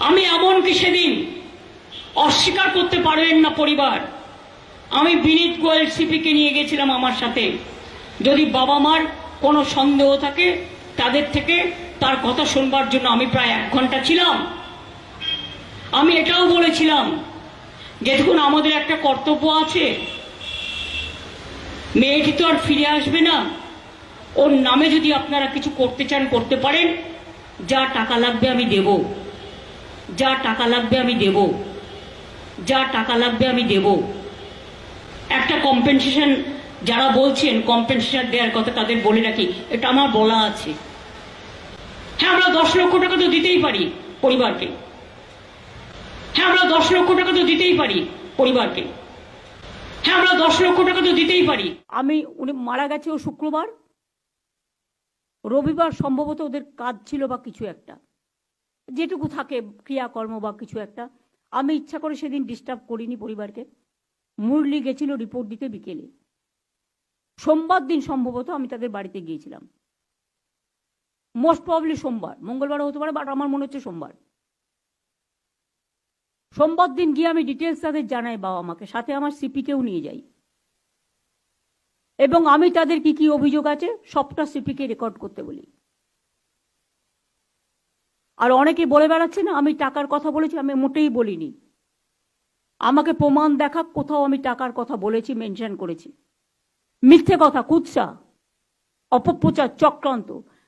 আমি এমনকি সেদিন অস্বীকার করতে পারবেন না পরিবার, আমি বিনীত গোয়েল সিপিকে নিয়ে গেছিলাম আমার সাথে। যদি বাবা মার কোনো সন্দেহ থাকে তাদের থেকে তার কথা শুনবার জন্য আমি প্রায় 1 ঘন্টা ছিলাম। আমি এটাও বলেছিলাম যে দেখুন, আমাদের একটা কর্তব্য আছে, মেয়েটি তো আর ফিরে আসবে না, ওর নামে যদি আপনারা কিছু করতে চান করতে পারেন, যা টাকা লাগবে আমি দেব, যা টাকা লাগবে আমি দেব, যা টাকা লাগবে আমি দেব। একটা কম্পেনসেশন, যারা বলছেন কম্পেনসেশন দেওয়ার কথা তাদের বলে রাখি, এটা আমার বলা আছে। হ্যাঁ, আমরা 10 লক্ষ টাকা তো দিতেই পারি পরিবারকে। হ্যাঁ, আমরা 10 লক্ষ টাকা তো দিতেই পারি পরিবারকে। হ্যাঁ, আমরা 10 লক্ষ টাকা তো দিতেই পারি। উনি মারা গেছে ও শুক্রবার, রবিবার সম্ভবত ওদের কাজ ছিল বা কিছু একটা, যেটুকু থাকে ক্রিয়াকর্ম বা কিছু একটা। আমি ইচ্ছা করে সেদিন ডিস্টার্ব করিনি পরিবারকে। মুরলি গেছিল রিপোর্ট দিতে বিকেলে, সোমবার দিন সম্ভবত আমি তাদের বাড়িতে গিয়েছিলাম। মোস্ট প্রবলি সোমবার, মঙ্গলবারও হতে পারে, বাট আমার মনে হচ্ছে সোমবার। সোমবার দিন গিয়ে আমি ডিটেলস তাদের জানাই, বাবা মাকে, সাথে আমার সিপিকেও নিয়ে যাই, এবং আমি তাদের কি কি অভিযোগ আছে সবটা সিপিকে রেকর্ড করতে বলি। আর অনেকে বলে বেড়াচ্ছে না আমি টাকার কথা বলেছি, আমি মোটেই বলিনি। আমাকে প্রমাণ দেখাক কোথাও আমি টাকার কথা বলেছি, মেনশন করেছি। মিথ্যে কথা, কুৎসা, অপপ্রচার, চক্রান্ত